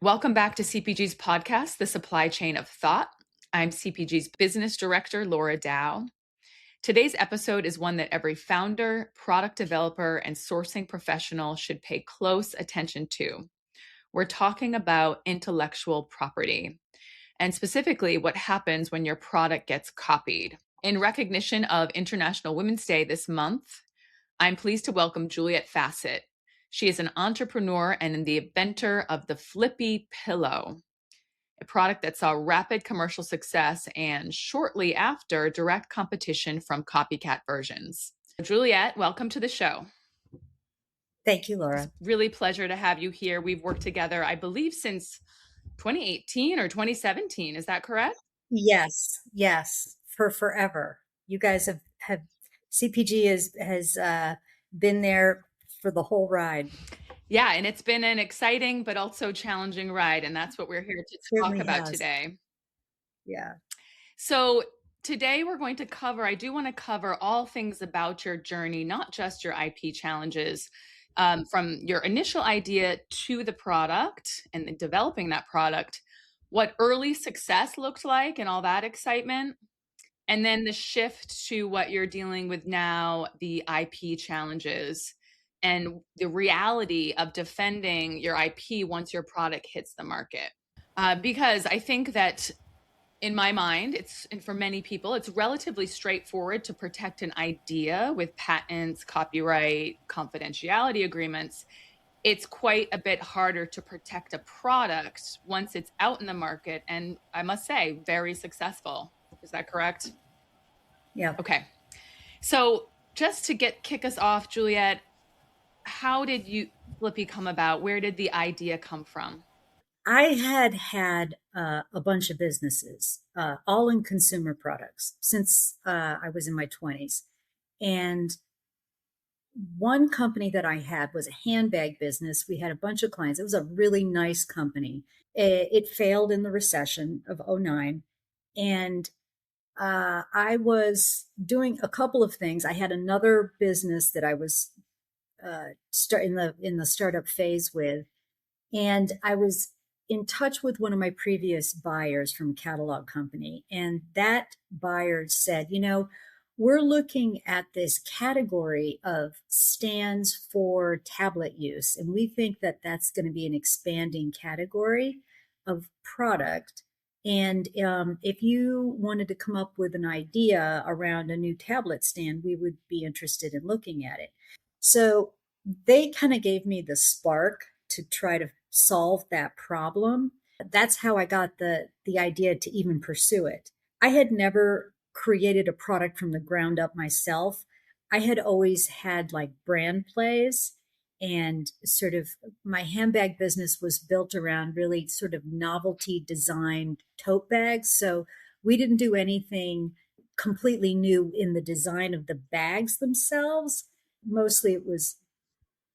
Welcome back to CPG's podcast, The Supply Chain of Thought. I'm CPG's Business Director, Laura Dow. Today's episode is one that every founder, product developer, and sourcing professional should pay close attention to. We're talking about intellectual property, and specifically what happens when your product gets copied. In recognition of International Women's Day this month, I'm pleased to welcome Juliette Fassett. She is an entrepreneur and the inventor of the Flippy Pillow, a product that saw rapid commercial success and shortly after direct competition from copycat versions. Juliette, welcome to the show. Thank you, Laura. It's really a pleasure to have you here. We've worked together, I believe, since 2018 or 2017. Is that correct? Yes, for forever. You guys have CPG has been there for the whole ride. Yeah, and it's been an exciting but also challenging ride, and that's what we're here to talk about today. Yeah. So today we're going to I do want to cover all things about your journey, not just your IP challenges, from your initial idea to the product and then developing that product, what early success looked like and all that excitement, and then the shift to what you're dealing with now, the IP challenges and the reality of defending your IP once your product hits the market. Because I think that in my mind, and for many people, it's relatively straightforward to protect an idea with patents, copyright, confidentiality agreements. It's quite a bit harder to protect a product once it's out in the market. And I must say, very successful. Is that correct? Yeah. Okay. So just to kick us off, Juliette, how did Flippy come about? Where did the idea come from? I had a bunch of businesses, all in consumer products since I was in my 20s. And one company that I had was a handbag business. We had a bunch of clients. It was a really nice company. It failed in the recession of 2009. And I was doing a couple of things. I had another business that I was in the startup phase with, and I was in touch with one of my previous buyers from a catalog company, and that buyer said, we're looking at this category of stands for tablet use, and we think that that's going to be an expanding category of product. And if you wanted to come up with an idea around a new tablet stand, we would be interested in looking at it. So they kind of gave me the spark to try to solve that problem. That's how I got the idea to even pursue it. I had never created a product from the ground up myself. I had always had like brand plays, and sort of my handbag business was built around really sort of novelty designed tote bags. So we didn't do anything completely new in the design of the bags themselves. Mostly it was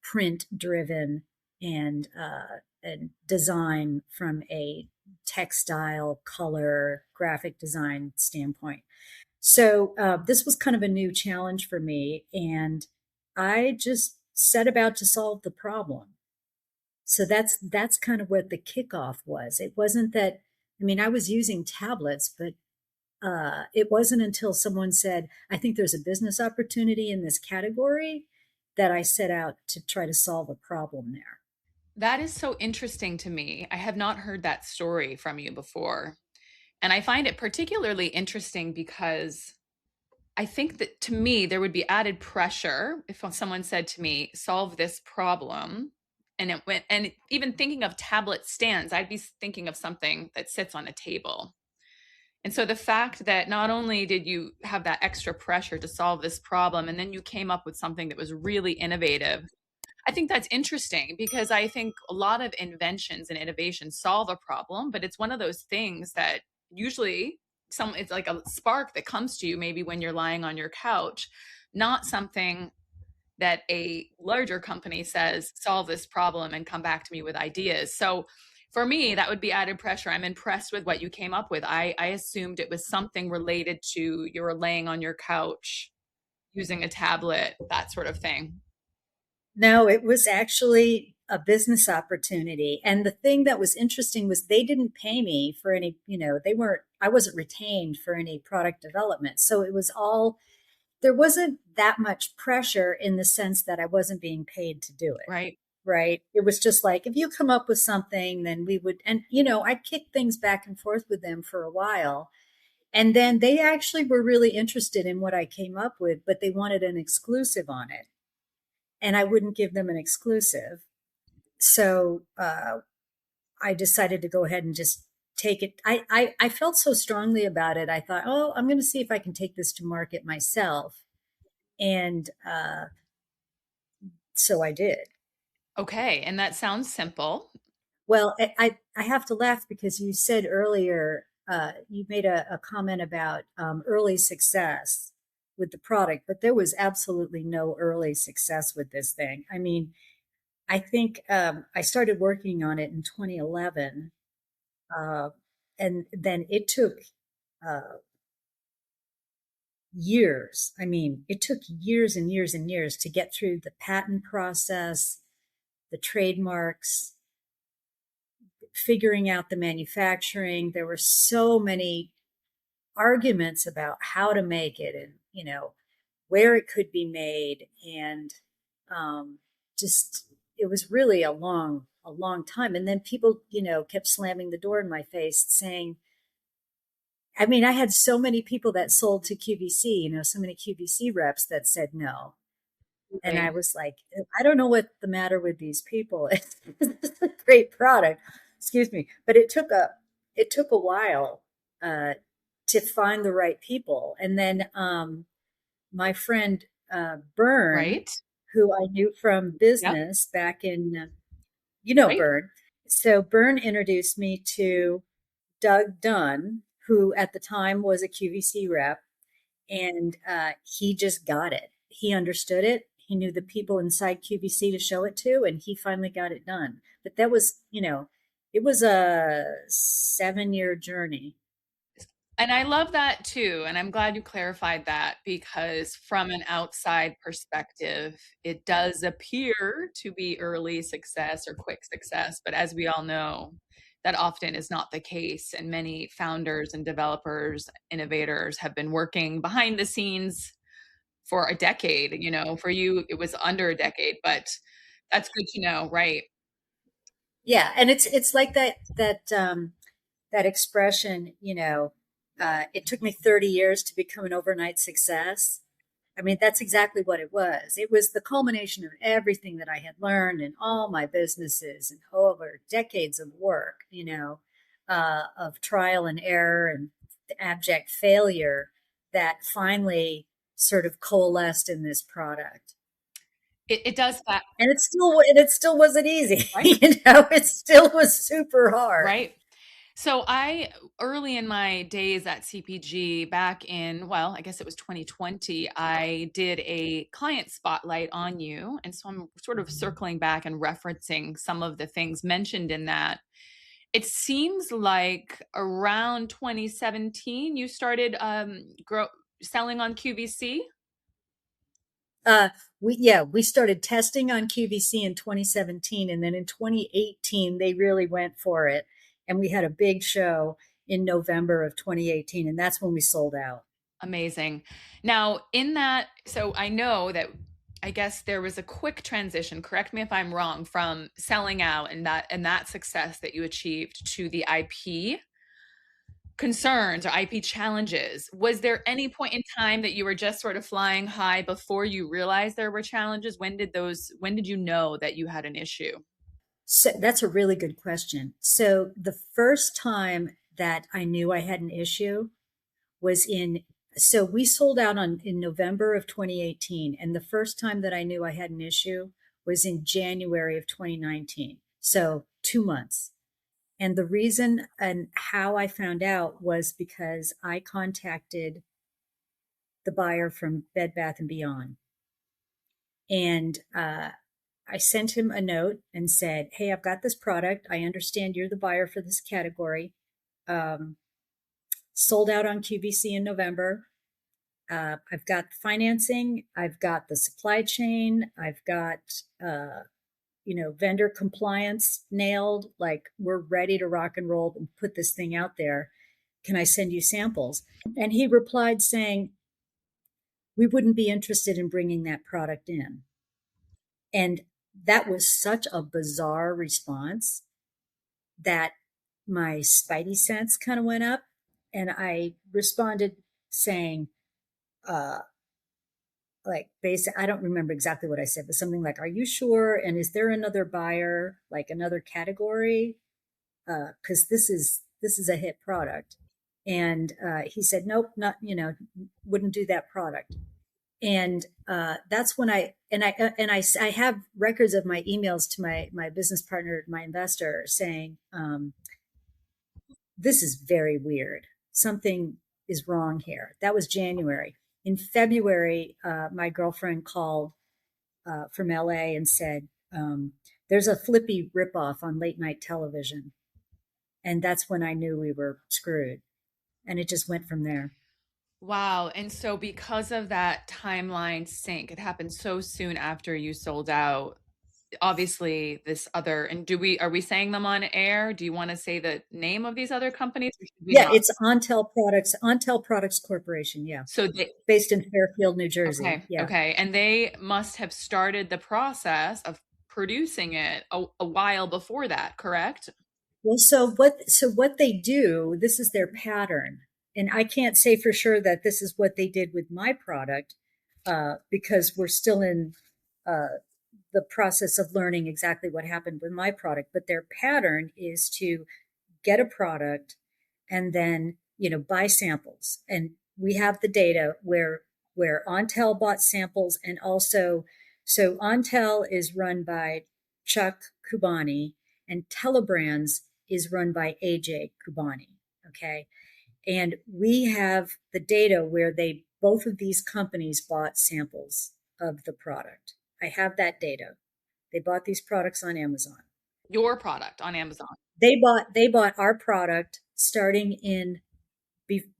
print driven and design from a textile, color, graphic design standpoint. So this was kind of a new challenge for me, and I just set about to solve the problem. So that's kind of what the kickoff was. It wasn't that, I was using tablets, but it wasn't until someone said, I think there's a business opportunity in this category, that I set out to try to solve a problem there. That is so interesting to me. I have not heard that story from you before. And I find it particularly interesting because I think that to me, there would be added pressure if someone said to me, solve this problem. And even thinking of tablet stands, I'd be thinking of something that sits on a table. And so the fact that not only did you have that extra pressure to solve this problem, and then you came up with something that was really innovative, I think that's interesting because I think a lot of inventions and innovations solve a problem, but it's one of those things that usually it's like a spark that comes to you maybe when you're lying on your couch, not something that a larger company says, solve this problem and come back to me with ideas. So for me, that would be added pressure. I'm impressed with what you came up with. I assumed it was something related to you were laying on your couch using a tablet, that sort of thing. No, it was actually a business opportunity. And the thing that was interesting was they didn't pay me for any, I wasn't retained for any product development. So it was all, there wasn't that much pressure in the sense that I wasn't being paid to do it. Right. Right. It was just like, if you come up with something, then we would, and, I kicked things back and forth with them for a while. And then they actually were really interested in what I came up with, but they wanted an exclusive on it. And I wouldn't give them an exclusive. So I decided to go ahead and just take it. I felt so strongly about it. I thought, oh, I'm going to see if I can take this to market myself. And so I did. Okay. And that sounds simple. Well, I have to laugh because you said earlier, you made a comment about early success with the product, but there was absolutely no early success with this thing. I mean, I think I started working on it in 2011, uh, and then it took uh, years. I mean, it took years and years and years to get through the patent process, the trademarks, figuring out the manufacturing. There were so many arguments about how to make it and, where it could be made. And just, it was really a long time. And then people, kept slamming the door in my face saying, I mean, I had so many people that sold to QVC, so many QVC reps that said no. And I Right. was like, I don't know what the matter with these people. It's a great product, excuse me, but it took a while uh, to find the right people. And then my friend Bern, Right. who I knew from Yep. business back in, Right. Bern. So Bern introduced me to Doug Dunn, who at the time was a QVC rep, and he just got it. He understood it. He knew the people inside QVC to show it to, and he finally got it done. But that was, it was a 7-year journey. And I love that too. And I'm glad you clarified that because, from an outside perspective, it does appear to be early success or quick success. But as we all know, that often is not the case. And many founders and developers, innovators have been working behind the scenes for a decade. For you, it was under a decade, but that's good to know. Right. Yeah, and it's like that expression, it took me 30 years to become an overnight success. I mean, that's exactly what it was. It was the culmination of everything that I had learned in all my businesses and over decades of work, of trial and error and abject failure that finally sort of coalesced in this product. It does that. And it still wasn't easy. Right. It still was super hard. Right. So early in my days at CPG back in, well, I guess it was 2020, I did a client spotlight on you. And so I'm sort of circling back and referencing some of the things mentioned in that. It seems like around 2017, you started selling on QVC. Uh, we started testing on QVC in 2017, and then in 2018 they really went for it, and we had a big show in November of 2018, and that's when we sold out. Amazing. Now, in that, so I know that I guess there was a quick transition, correct me if I'm wrong, from selling out and that success that you achieved to the IP concerns or IP challenges. Was there any point in time that you were just sort of flying high before you realized there were challenges? When did you know that you had an issue? So that's a really good question. So the first time that I knew I had an issue was so we sold out in November of 2018, and the first time that I knew I had an issue was in January of 2019. So 2 months. And the reason and how I found out was because I contacted the buyer from Bed Bath and Beyond, and I sent him a note and said, "Hey, I've got this product. I understand you're the buyer for this category. Um, Sold out on QVC in November. I've got financing. I've got the supply chain. I've got vendor compliance nailed, like we're ready to rock and roll and put this thing out there. Can I send you samples? And he replied saying, we wouldn't be interested in bringing that product in. And that was such a bizarre response that my spidey sense kind of went up. And I responded saying, uh, like, basic, I don't remember exactly what I said, but something like, are you sure? And is there another buyer, like another category? Because this is a hit product. And he said, nope, not, wouldn't do that product. And that's when I have records of my emails to my business partner, my investor, saying, this is very weird. Something is wrong here. That was January. In February, my girlfriend called from LA and said, there's a Flippy ripoff on late night television. And that's when I knew we were screwed. And it just went from there. Wow. And so because of that timeline sync, it happened so soon after you sold out. Obviously, this other, and are we saying them on air? Do you want to say the name of these other companies or should we Yeah, not? it's Ontel Products Corporation. Yeah. So they, Based in Fairfield, New Jersey. okay, Yeah. okay. And they must have started the process of producing it a while before that, correct? Well, so what they do, this is their pattern. And I can't say for sure that this is what they did with my product, because we're still in the process of learning exactly what happened with my product. But their pattern is to get a product and then buy samples. And we have the data where Ontel bought samples, and also, so Ontel is run by Chuck Kubani, and Telebrands is run by AJ Kubani. Okay. And we have the data where they both of these companies bought samples of the product. I have that data. They bought these products on Amazon. Your product on Amazon. They bought our product starting in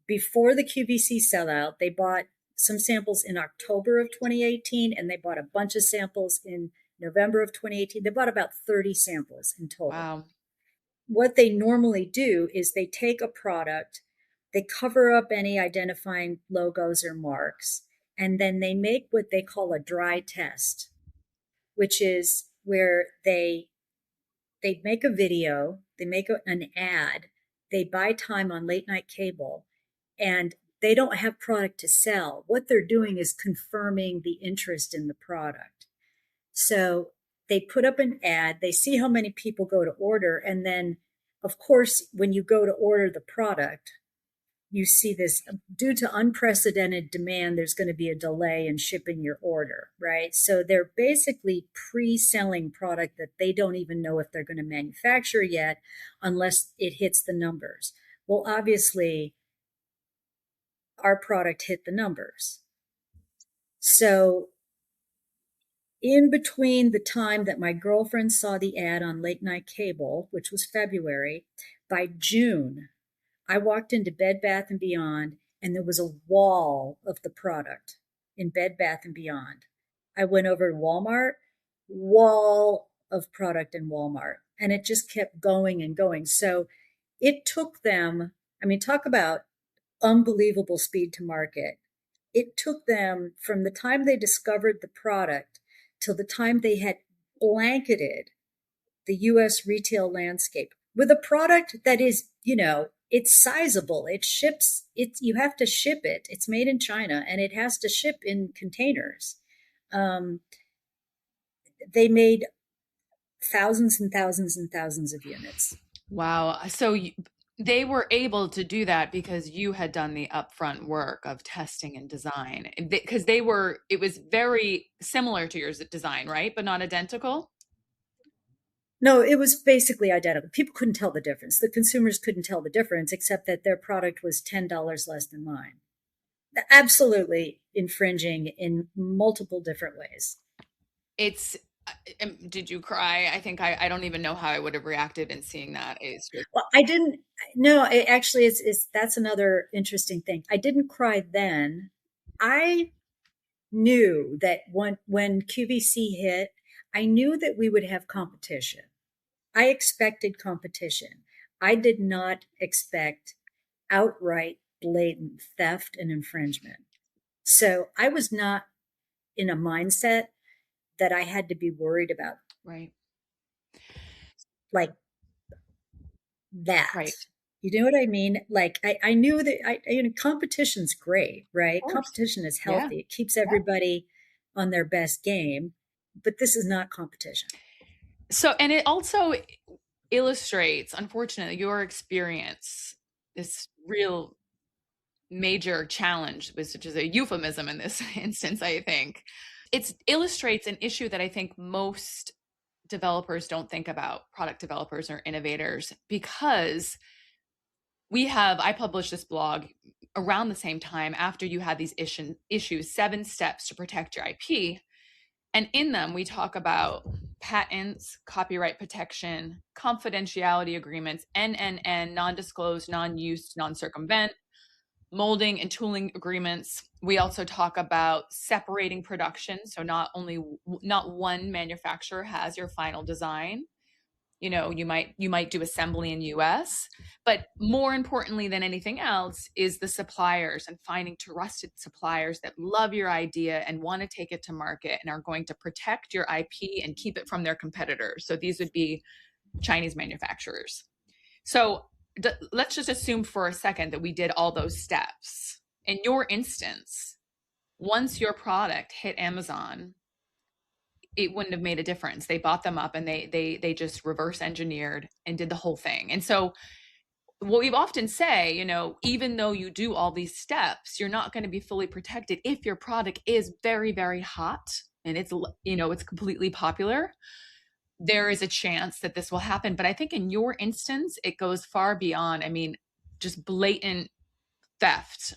before the QVC sellout. They bought some samples in October of 2018, and they bought a bunch of samples in November of 2018. They bought about 30 samples in total. Wow. What they normally do is they take a product, they cover up any identifying logos or marks, and then they make what they call a dry test, which is where they make a video, they make an ad, they buy time on late night cable, and they don't have product to sell. What they're doing is confirming the interest in the product. So they put up an ad, they see how many people go to order, and then, of course, when you go to order the product, you see this due to unprecedented demand, there's going to be a delay in shipping your order, right? So they're basically pre-selling product that they don't even know if they're going to manufacture yet unless it hits the numbers. Well, obviously, our product hit the numbers. So in between the time that my girlfriend saw the ad on late night cable, which was February, by June, I walked into Bed Bath & Beyond, and there was a wall of the product in Bed Bath & Beyond. I went over to Walmart, wall of product in Walmart, and it just kept going and going. So it took them, I mean, talk about unbelievable speed to market. It took them from the time they discovered the product till the time they had blanketed the US retail landscape with a product that is, it's sizable. It ships, you have to ship it. It's made in China and it has to ship in containers. They made thousands and thousands and thousands of units. Wow. They were able to do that because you had done the upfront work of testing and design. Because it was very similar to your design, right? But not identical. No, it was basically identical. People couldn't tell the difference. The consumers couldn't tell the difference, except that their product was $10 less than mine. Absolutely infringing in multiple different ways. It's, did you cry? I think I don't even know how I would have reacted in seeing that. Well, I didn't. No, it actually, it's that's another interesting thing. I didn't cry then. I knew that when QVC hit, I knew that we would have competition. I expected competition. I did not expect outright blatant theft and infringement. So I was not in a mindset that I had to be worried about Right. like that. Right. You know what I mean? Like I knew that competition's great, Of right? course. Competition is Yeah. healthy. It keeps Yeah. everybody on their best game, but this is not competition. So, and it also illustrates, unfortunately, your experience, this real major challenge, which is a euphemism in this instance, I think. It illustrates an issue that I think most developers don't think about, product developers or innovators, because I published this blog around the same time after you had these issues, 7 steps to protect your IP. And in them, we talk about patents, copyright protection, confidentiality agreements, NNN, non disclosed, non use, non circumvent, molding and tooling agreements. We also talk about separating production. So not one manufacturer has your final design. You might do assembly in US, but more importantly than anything else is the suppliers, and finding trusted suppliers that love your idea and want to take it to market and are going to protect your IP and keep it from their competitors. So these would be Chinese manufacturers. So let's just assume for a second that we did all those steps. In your instance, once your product hit Amazon, it wouldn't have made a difference. They bought them up and they just reverse engineered and did the whole thing. And so what we often say, even though you do all these steps, you're not going to be fully protected if your product is very, very hot and it's completely popular. There is a chance that this will happen. But I think in your instance, it goes far beyond, just blatant theft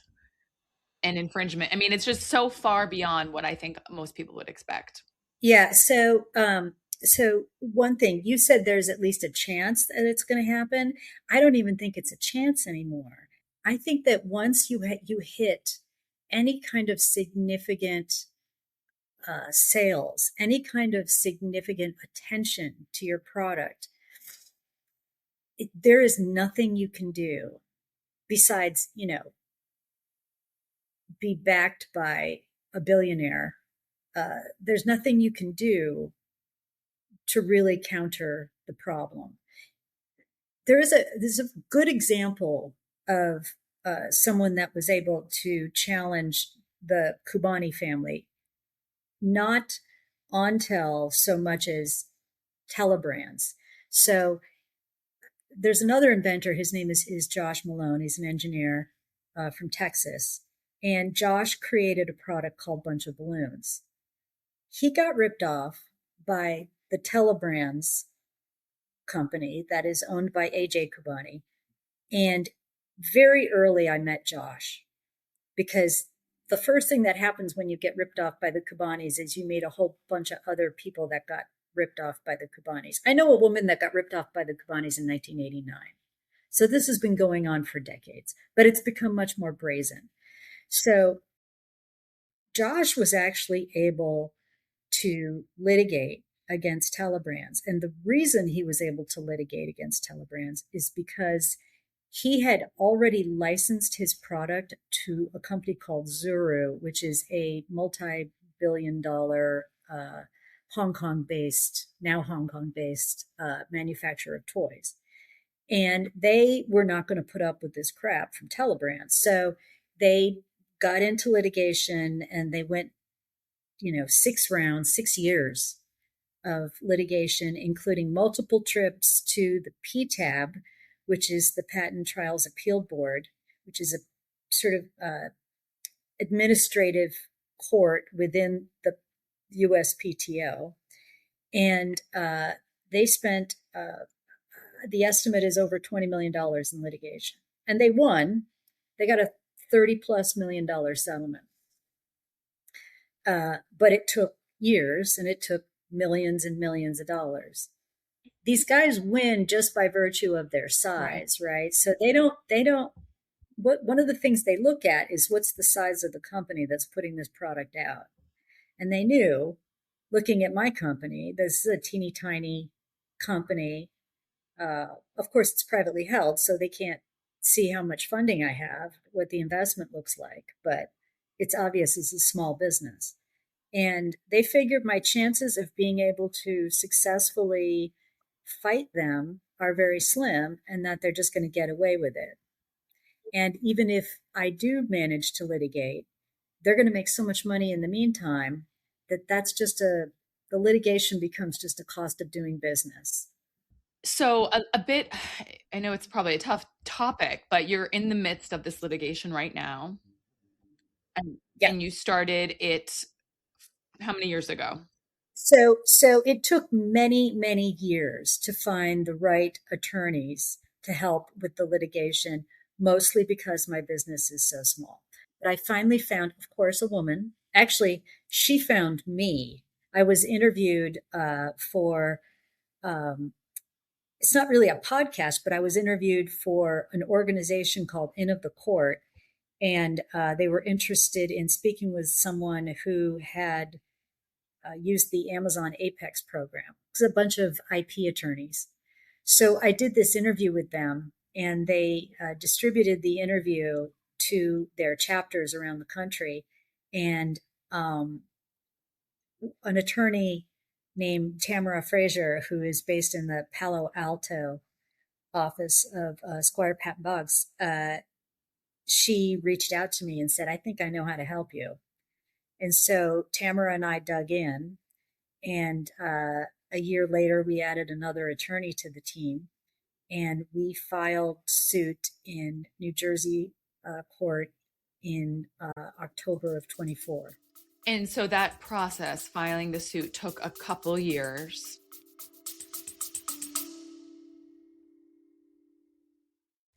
and infringement. It's just so far beyond what I think most people would expect. Yeah. So one thing you said, there's at least a chance that it's going to happen. I don't even think it's a chance anymore. I think that once you hit any kind of significant sales, any kind of significant attention to your product, there is nothing you can do besides, be backed by a billionaire. There's nothing you can do to really counter the problem. There's a good example of someone that was able to challenge the Kubani family, not Ontel so much as Telebrands. So there's another inventor. His name is Josh Malone. He's an engineer from Texas, and Josh created a product called Bunch of Balloons. He got ripped off by the Telebrands company that is owned by AJ Kubani. And very early, I met Josh because the first thing that happens when you get ripped off by the Kubanis is you meet a whole bunch of other people that got ripped off by the Kubanis. I know a woman that got ripped off by the Kubanis in 1989. So this has been going on for decades, but it's become much more brazen. So Josh was actually able to litigate against Telebrands. And the reason he was able to litigate against Telebrands is because he had already licensed his product to a company called Zuru, which is a multi-billion-dollar Hong Kong based manufacturer of toys. And they were not going to put up with this crap from Telebrands. So they got into litigation and they went 6 rounds, 6 years of litigation, including multiple trips to the PTAB, which is the Patent Trials Appeal Board, which is a sort of administrative court within the USPTO. And they spent, the estimate is over $20 million in litigation. And they won. They got a $30+ million settlement. But it took years and it took millions and millions of dollars. These guys win just by virtue of their size, right? So one of the things they look at is what's the size of the company that's putting this product out. And they knew looking at my company, this is a teeny tiny company. Of course, it's privately held, so they can't see how much funding I have, what the investment looks like, but it's obvious it's a small business. And they figured my chances of being able to successfully fight them are very slim and that they're just going to get away with it. And even if I do manage to litigate, they're going to make so much money in the meantime that the litigation becomes just a cost of doing business. So a bit, I know it's probably a tough topic, but you're in the midst of this litigation right now, and Yeah. and you started it how many years ago? So it took many, many years to find the right attorneys to help with the litigation, mostly because my business is so small. But I finally found, of course, a woman. Actually, she found me. I was interviewed for, um, it's not really a podcast, but I was interviewed for an organization called In of the Court. And they were interested in speaking with someone who had used the Amazon Apex program. It's a bunch of IP attorneys. So I did this interview with them, and they distributed the interview to their chapters around the country. And um, an attorney named Tamara Frazier, who is based in the Palo Alto office of Squire Patton Boggs, she reached out to me and said, I think I know how to help you. And so Tamara and I dug in. And a year later, we added another attorney to the team, and we filed suit in New Jersey court in October of 24. And so that process, filing the suit, took a couple years.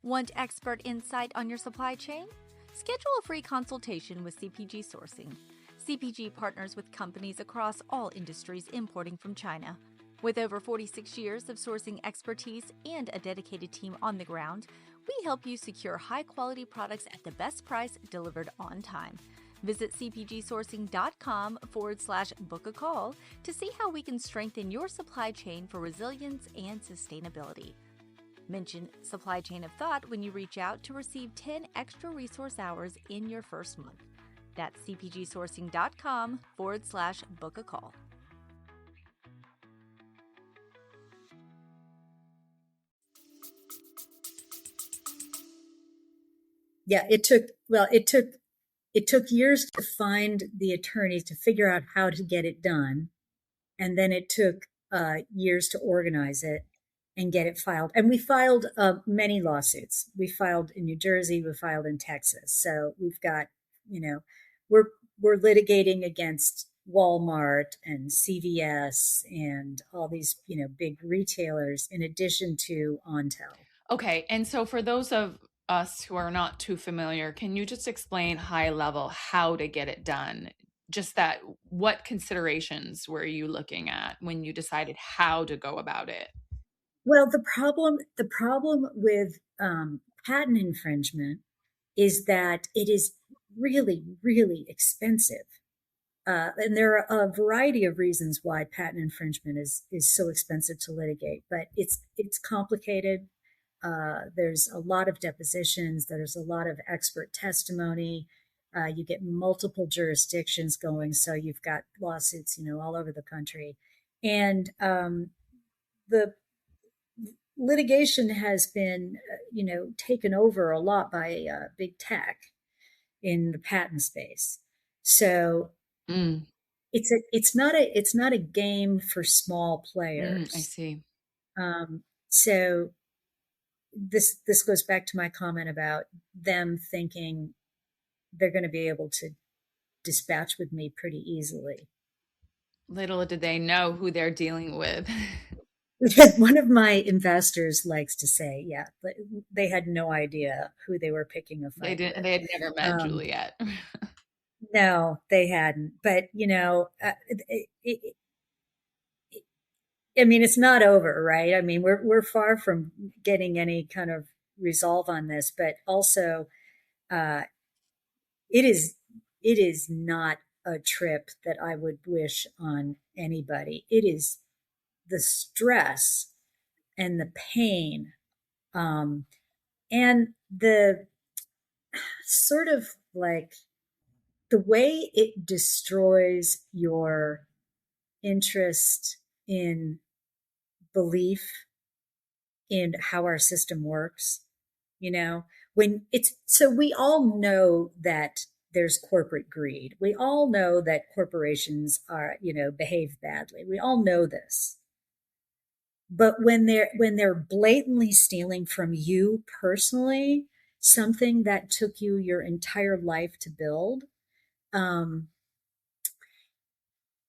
Want expert insight on your supply chain? Schedule a free consultation with CPG Sourcing. CPG partners with companies across all industries importing from China. With over 46 years of sourcing expertise and a dedicated team on the ground, we help you secure high-quality products at the best price delivered on time. Visit cpgsourcing.com/book a call to see how we can strengthen your supply chain for resilience and sustainability. Mention Supply Chain of Thought when you reach out to receive 10 extra resource hours in your first month. That's cpgsourcing.com/book a call. Yeah, it took years to find the attorneys to figure out how to get it done, and then it took years to organize it and get it filed. And we filed many lawsuits. We filed in New Jersey. We filed in Texas. So we've got, you know, we're we're litigating against Walmart and CVS and all these, big retailers in addition to Ontel. Okay, and so for those of us who are not too familiar, can you just explain high level how to get it done? Just that, what considerations were you looking at when you decided how to go about it? Well, the problem with patent infringement is that it is really, really expensive. And there are a variety of reasons why patent infringement is so expensive to litigate, but it's complicated. There's a lot of depositions. There's a lot of expert testimony. You get multiple jurisdictions going, so you've got lawsuits, all over the country, and the litigation has been, taken over a lot by big tech in the patent space. So Mm, it's not a game for small I players. see. So this goes back to my comment about them thinking they're going to be able to dispatch with me pretty easily. Little did they know who they're dealing with. One of my investors likes to say, yeah, but they had no idea who they were picking a They fight didn't. with. They had never met Um, Juliette. no, they hadn't. But I mean, it's not over, right? I mean, we're far from getting any kind of resolve on this, but also, uh, it is not a trip that I would wish on anybody. It is the stress and the pain, um, and the sort of like the way it destroys your interest in belief in how our system works. You know, when it's so we all know that there's corporate greed. We all know that corporations are, behave badly. We all know this. But when they're blatantly stealing from you personally, something that took you your entire life to build, um,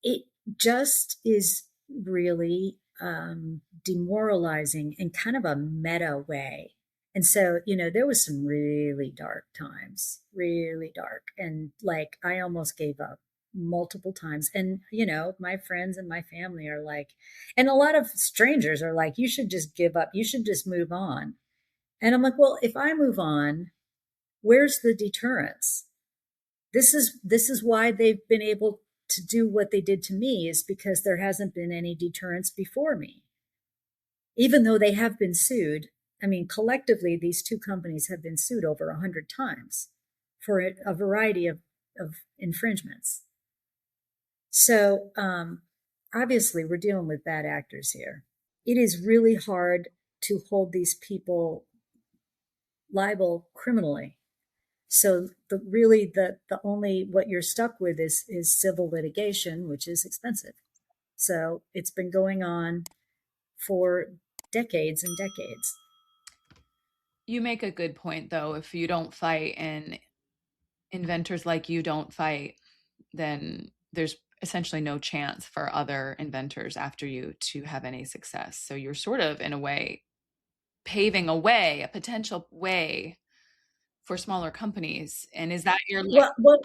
it just is really demoralizing in kind of a meta way. And so, there was some really dark times, really dark. And like, I almost gave up multiple times. And, my friends and my family are like, and a lot of strangers are like, you should just give up. You should just move on. And I'm like, well, if I move on, where's the deterrence? This is why they've been able to do what they did to me, is because there hasn't been any deterrence before me. Even though they have been sued, I mean, collectively, these two companies have been sued over 100 times for a variety of infringements. So obviously, we're dealing with bad actors here. It is really hard to hold these people liable criminally. So the only what you're stuck with is civil litigation, which is expensive. So it's been going on for decades and decades. You make a good point, though. If you don't fight and inventors like you don't fight, then there's essentially no chance for other inventors after you to have any success. So you're sort of, in a way, paving a way, a potential way for smaller companies. And is that your like, Well,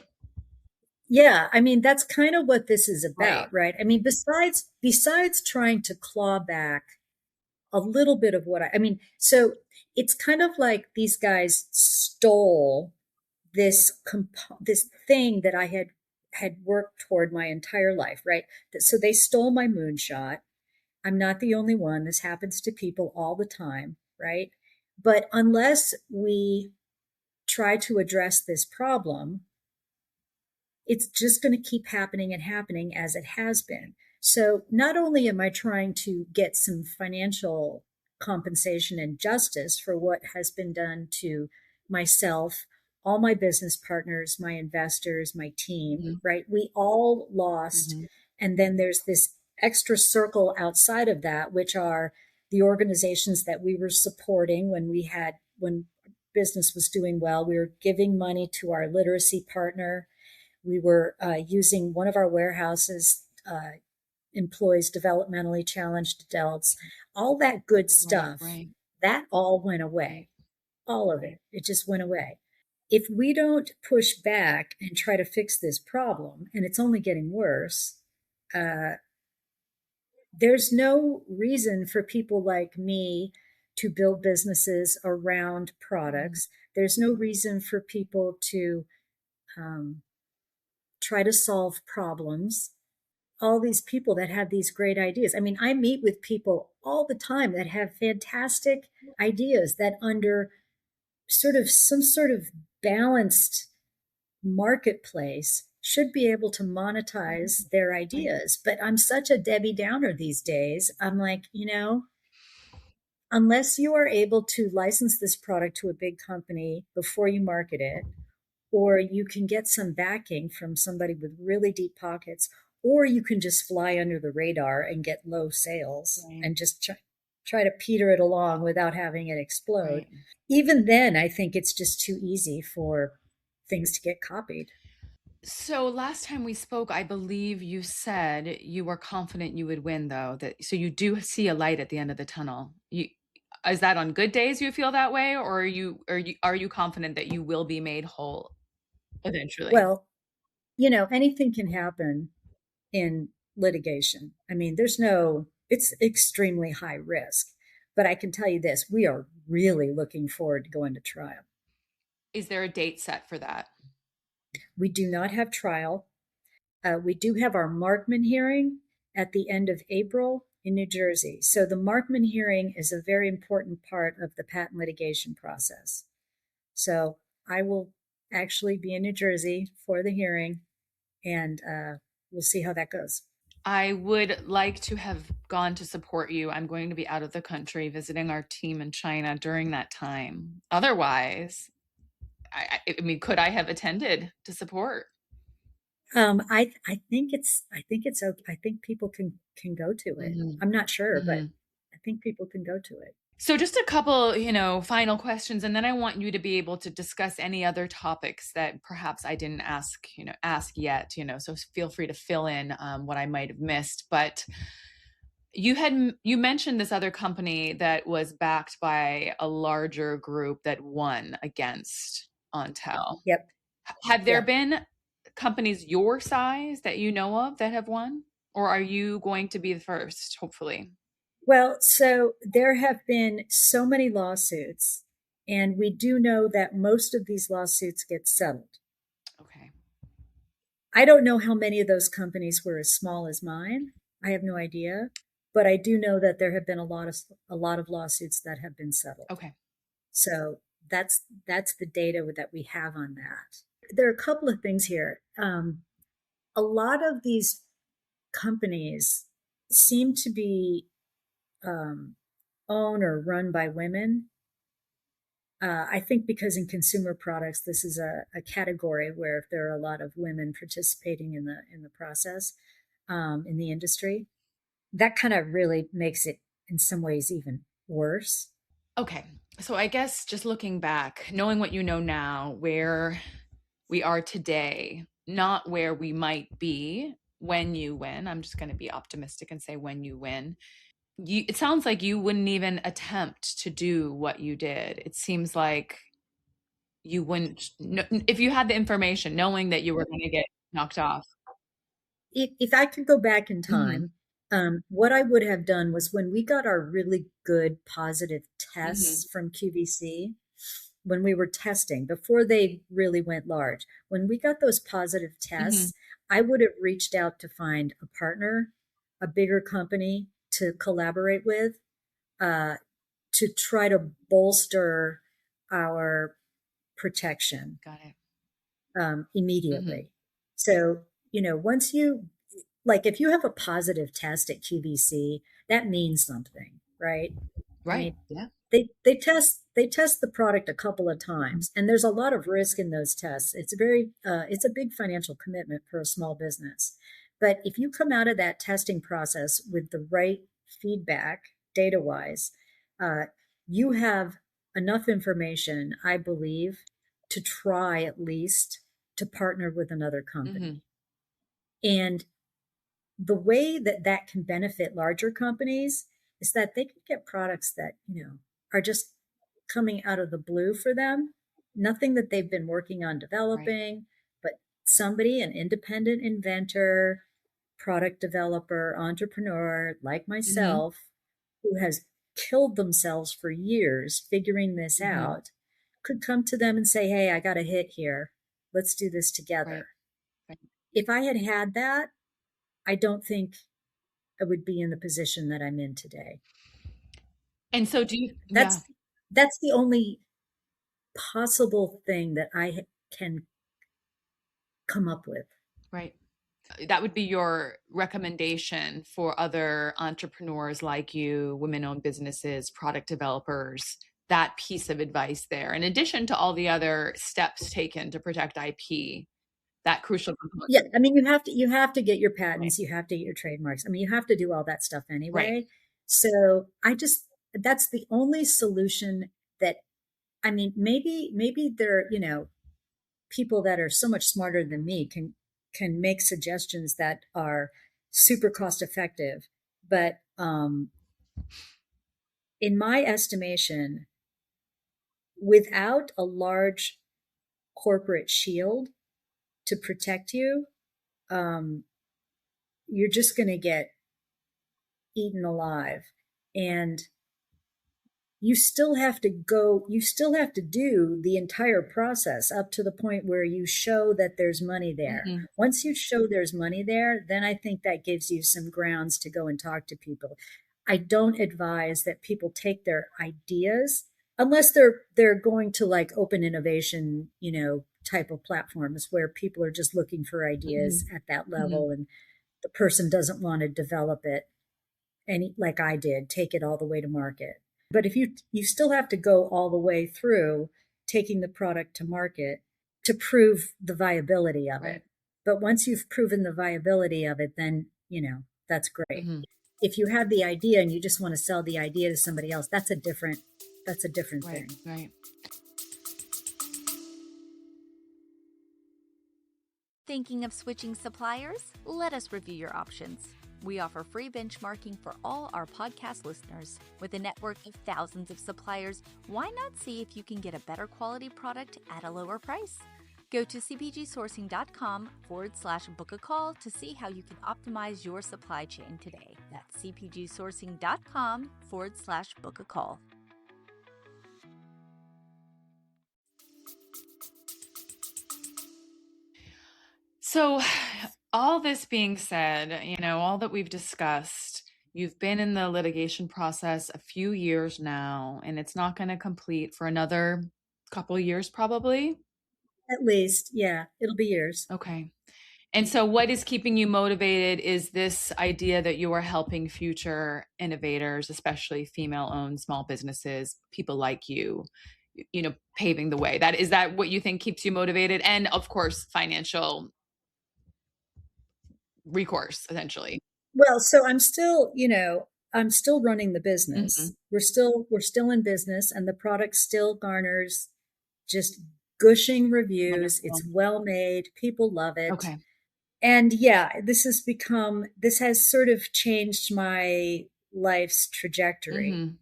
yeah, I mean that's kind of what this is right? about, right? I mean, besides trying to claw back a little bit of what I mean, so it's kind of like these guys stole this thing that I had worked toward my entire life, right? So they stole my moonshot. I'm not the only one. This happens to people all the time, right? But unless we try to address this problem, it's just going to keep happening and happening as it has been. So not only am I trying to get some financial compensation and justice for what has been done to myself, all my business partners, my investors, my team, Mm-hmm. right? We all lost. Mm-hmm. And then there's this extra circle outside of that, which are the organizations that we were supporting when business was doing well. We were giving money to our literacy partner. We were using one of our warehouses employs developmentally challenged adults. All that good Right, stuff, right, that all went right, away. All of it. It just went away. If we don't push back and try to fix this problem, and it's only getting worse, uh, there's no reason for people like me to build businesses around mm-hmm. products. There's no reason for people to um, try to solve problems. All these people that have these great ideas. I mean, I meet with people all the time that have fantastic ideas that under some sort of balanced marketplace should be able to monetize their Right. ideas. But I'm such a Debbie Downer these days. I'm like, unless you are able to license this product to a big company before you market it, or you can get some backing from somebody with really deep pockets, or you can just fly under the radar and get low sales Right, and just try to peter it along without having it explode. right. Even then, I think it's just too easy for things to get copied. So last time we spoke, I believe you said you were confident you would win, though. That so you do see a light at the end of the tunnel. You is that on good days you feel that way, or are you confident that you will be made whole eventually? Well, anything can happen in litigation. I mean, it's extremely high risk. But I can tell you this, we are really looking forward to going to trial. Is there a date set for that? We do not have trial. We do have our Markman hearing at the end of April in New Jersey. So the Markman hearing is a very important part of the patent litigation process. So I will actually be in New Jersey for the hearing, and we'll see how that goes. I would like to have gone to support you. I'm going to be out of the country visiting our team in China during that time. Otherwise, I mean, could I have attended to support? I think it's okay. I think people can go to it. Hmm. I'm not sure, but Hmm. I think people can go to it. So just a couple, final questions, and then I want you to be able to discuss any other topics that perhaps I didn't ask yet, so feel free to fill in what I might have missed. But you mentioned this other company that was backed by a larger group that won against Ontel. Yep. Have there Yeah. been companies your size that you know of that have won? Or are you going to be the first, hopefully? Well, so there have been so many lawsuits, and we do know that most of these lawsuits get settled. Okay. I don't know how many of those companies were as small as mine. I have no idea, but I do know that there have been a lot of lawsuits that have been settled. Okay. So that's the data that we have on that. There are a couple of things here. A lot of these companies seem to be um, owned or run by women. I think because in consumer products, this is a category where there are a lot of women participating in the process, in the industry. That kind of really makes it in some ways even worse. Okay. So I guess just looking back, knowing what you know now, where we are today, not where we might be when you win. I'm just going to be optimistic and say when you win. It sounds like you wouldn't even attempt to do what you did. It seems like you wouldn't, if you had the information, knowing that you were going to get knocked off. If I could go back in Hmm. time, what I would have done was when we got our really good positive Hmm. tests from QVC, when we were testing before they really went large, when we got those positive Hmm. tests, I would have reached out to find a partner, a bigger company to collaborate with, uh, to try to bolster our protection Got it. Hmm. immediately. So, once you, like, if you have a positive test at QVC, that means something, right? I Right. mean, Yeah. they test the product a couple of times, and there's a lot of risk in those tests. It's a big financial commitment for a small business. But if you come out of that testing process with the right feedback, data wise, uh, you have enough information, I believe, to try at least to partner with another Hmm. company. And the way that that can benefit larger companies is that they can get products that, are just coming out of the blue for them, nothing that they've been working on Right. developing, but somebody, an independent inventor, product developer, entrepreneur like Hmm. myself, who has killed themselves for years figuring this Hmm. out, could come to them and say, "Hey, I got a hit here. Let's do this Right. together." Right. If I had had that, I don't think I would be in the position that I'm in today. And so do you, yeah, That's that's the only possible thing that I can come up with. right. That would be your recommendation for other entrepreneurs like you, women owned businesses, product developers, that piece of advice there, in addition to all the other steps taken to protect IP, that crucial component. Yeah, I mean you have to get your Right. patents, you have to get your trademarks. I mean you have to do all that stuff Right. anyway. So I just that's the only solution that I mean maybe there, people that are so much smarter than me can make suggestions that are super cost effective, but in my estimation, without a large corporate shield to protect you, um, you're just going to get eaten alive. And you still have to do the entire process up to the point where you show that there's money there. Mm-hmm. Once you show there's money there, then I think that gives you some grounds to go and talk to people. I don't advise that people take their ideas unless they're going to like open innovation, type of platforms where people are just looking for ideas Mm-hmm. at that Mm-hmm. level and the person doesn't want to develop it and like I did, take it all the way to market. But if you still have to go all the way through taking the product to market to prove the viability of Right. it. But once you've proven the viability of it, then, that's great. Mm-hmm. If you have the idea and you just want to sell the idea to somebody else, that's a different Right. thing. Right. Thinking of switching suppliers? Let us review your options. We offer free benchmarking for all our podcast listeners. With a network of thousands of suppliers, why not see if you can get a better quality product at a lower price? Go to cpgsourcing.com/book a call to see how you can optimize your supply chain today. That's cpgsourcing.com/book a call. So, all this being said, all that we've discussed, you've been in the litigation process a few years now, and it's not going to complete for another couple years, probably. At least, yeah, it'll be years. Okay. And so, what is keeping you motivated is this idea that you are helping future innovators, especially female owned small businesses, people like you, paving the way. Is that what you think keeps you motivated? And of course, financial recourse, essentially. Well, so I'm still running the Mm-hmm. business. We're still in business and the product still garners just gushing reviews. Wonderful. It's well made. People love it. Okay. And yeah, this has sort of changed my life's trajectory. Mm-hmm.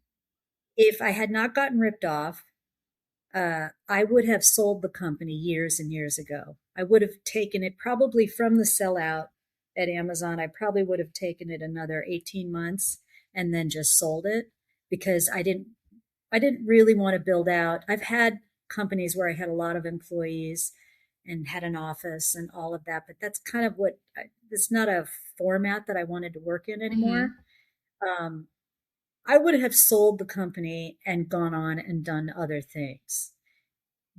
If I had not gotten ripped off, I would have sold the company years and years ago. I would have taken it probably from the sellout at Amazon. I probably would have taken it another 18 months and then just sold it because I didn't really want to build out. I've had companies where I had a lot of employees and had an office and all of that, but that's kind of it's not a format that I wanted to work in Mm-hmm. anymore. Um, I would have sold the company and gone on and done other things.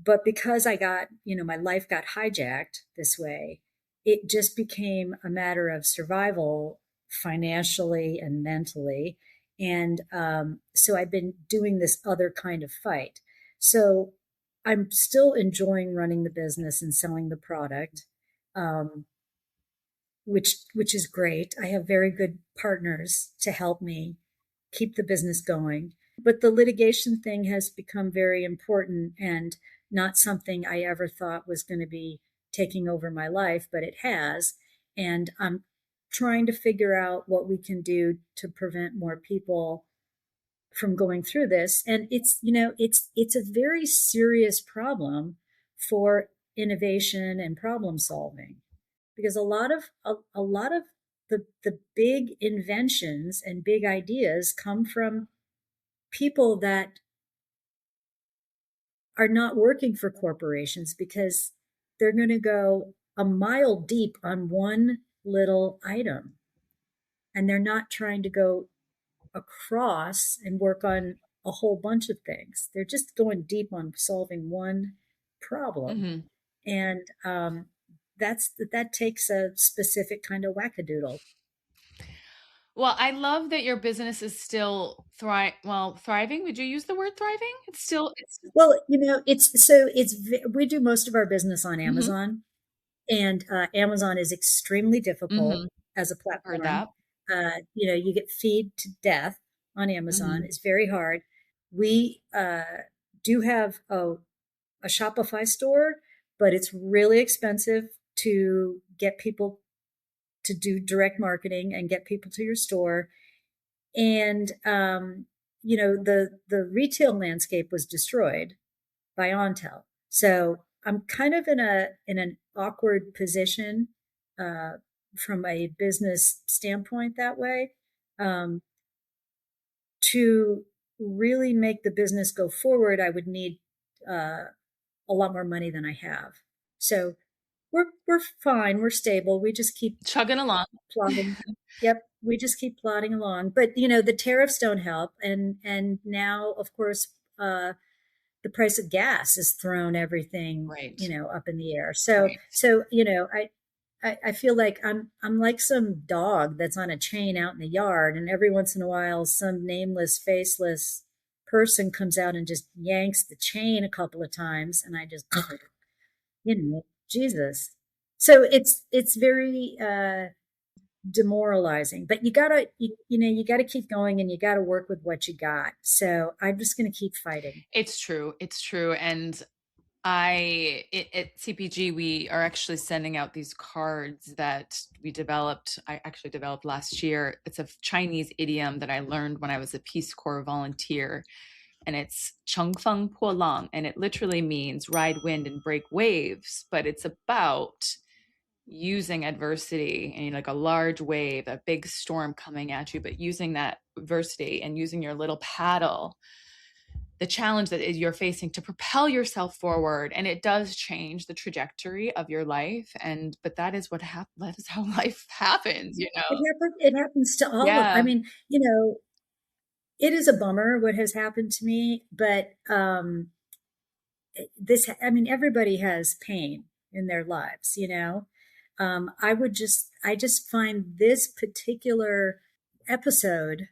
But because my life got hijacked this way, it just became a matter of survival financially and mentally. And so I've been doing this other kind of fight. So I'm still enjoying running the business and selling the product, um, which is great. I have very good partners to help me keep the business going. But the litigation thing has become very important and not something I ever thought was going to be taking over my life, but it has. And I'm trying to figure out what we can do to prevent more people from going through this. And it's a very serious problem for innovation and problem solving because a lot of the big inventions and big ideas come from people that are not working for corporations because they're going to go a mile deep on one little item and they're not trying to go across and work on a whole bunch of things. They're just going deep on solving one problem. Mm-hmm. And that takes a specific kind of wackadoodle. Well, I love that your business is still thriving. Would you use the word thriving? It's Well, we do most of our business on mm-hmm. Amazon, and Amazon is extremely difficult Mm-hmm. as a I've heard platform. that. You get feed to death on Amazon. Mm-hmm. It's very hard. We do have a Shopify store, but it's really expensive to get people to do direct marketing and get people to your store. And the retail landscape was destroyed by Ontel. So I'm kind of in an awkward position from a business standpoint that way, to really make the business go forward, I would need a lot more money than I have. So we're fine. We're stable. We just keep Chugging along. plodding. Yep, we just keep plodding along. But the tariffs don't help, and now, of course, the price of gas has thrown everything Right. up in the air. So Right. I feel like I'm like some dog that's on a chain out in the yard, and every once in a while, some nameless, faceless person comes out and just yanks the chain a couple of times, and I just, Jesus. So it's very demoralizing, but you gotta keep going, and you gotta work with what you got. So I'm just gonna keep fighting. It's true. It's true. And at CPG, we are actually sending out these cards that I actually developed last year. It's a Chinese idiom that I learned when I was a Peace Corps volunteer, and it's "Cheng Feng Po Lang," and it literally means ride wind and break waves. But it's about using adversity and like a large wave, a big storm coming at you, but using that adversity and using your little paddle, the challenge that you're facing, to propel yourself forward. And it does change the trajectory of your life. But that is that is how life happens, It happens to all of. I Yeah. mean, it is a bummer what has happened to me, but I mean, everybody has pain in their lives. I just find this particular episode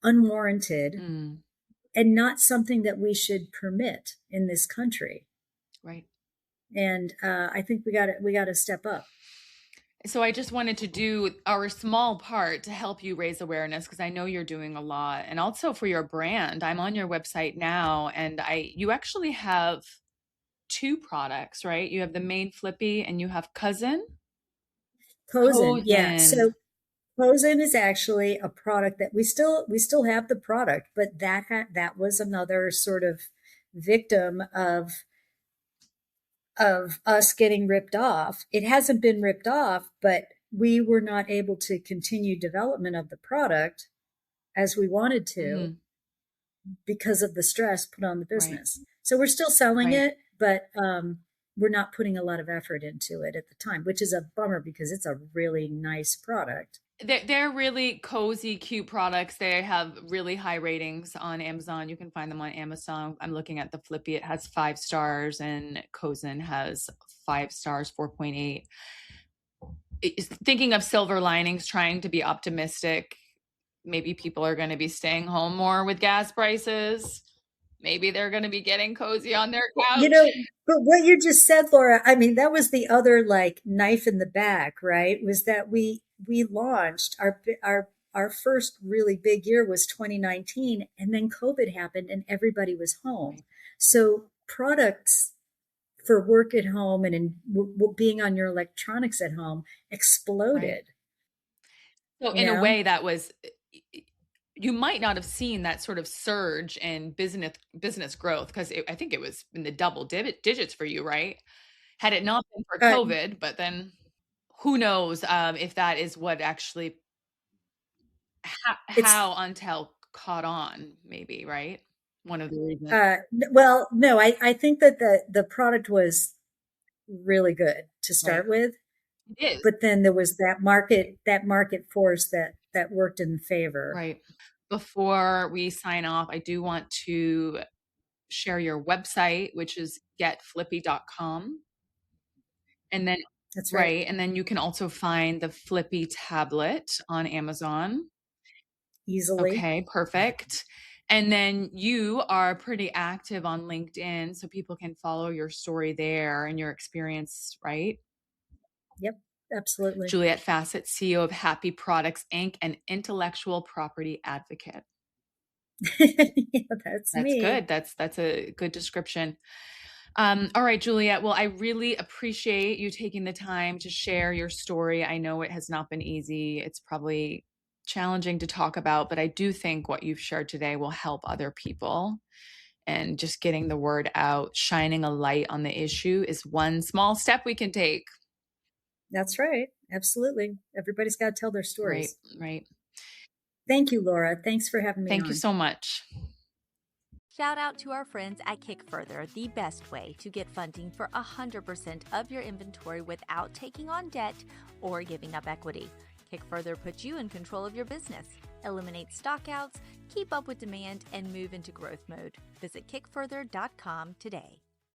unwarranted Mm, and not something that we should permit in this country. right. And I think we got to step up. So I just wanted to do our small part to help you raise awareness, because I know you're doing a lot, and also for your brand. I'm on your website now, and you actually have two products, right? You have the main Flippy and you have Cousin. Posen, yeah. Cousin. So Posen is actually a product that we still have the product, but that was another sort of victim of us getting ripped off. It hasn't been ripped off, but we were not able to continue development of the product as we wanted to Hmm. because of the stress put on the Right. business. So we're still selling Right. it, but we're not putting a lot of effort into it at the time, which is a bummer because it's a really nice product. They're really cozy, cute products. They have really high ratings on Amazon. You can find them on Amazon. I'm looking at the Flippy. It has 5 stars, and Cozen has 5 stars, 4.8. Thinking of silver linings, trying to be optimistic. Maybe people are going to be staying home more with gas prices. Maybe they're going to be getting cozy on their You couch. know, but what you just said, Laura, I mean, that was the other like knife in the back, right? Was that we launched our first really big year was 2019, and then COVID happened and everybody was home. Right. So products for work at home and being on your electronics at home Right. exploded, So you in a know? way, that was, you might not have seen that sort of surge in business growth, because I think it was in the double digits for you, right? Had it not been for Uh, COVID, but then who knows, if that is what actually, it's how Untel caught on, maybe, right? One of the reasons. well, no, I think that the product was really good to Right. start with, It is. but then there was that market force that worked in favor. Right. Before we sign off, I do want to share your website, which is getflippy.com. And then, That's right. right. And then you can also find the Flippy tablet on Amazon. Easily. Okay, perfect. And then you are pretty active on LinkedIn, so people can follow your story there and your experience, right? Yep, absolutely. Juliette Fassett, CEO of Happy Products Inc., and intellectual property advocate. Yeah, that's That's me. good. That's a good description. All right, Juliette. Well, I really appreciate you taking the time to share your story. I know it has not been easy. It's probably challenging to talk about, but I do think what you've shared today will help other people. And just getting the word out, shining a light on the issue is one small step we can take. That's right. Absolutely. Everybody's got to tell their Right, stories. right. Thank you, Laura. Thanks for having me Thank you on. so much. Shout out to our friends at Kickfurther, the best way to get funding for 100% of your inventory without taking on debt or giving up equity. Kickfurther puts you in control of your business, eliminates stockouts, keep up with demand, and move into growth mode. Visit kickfurther.com today.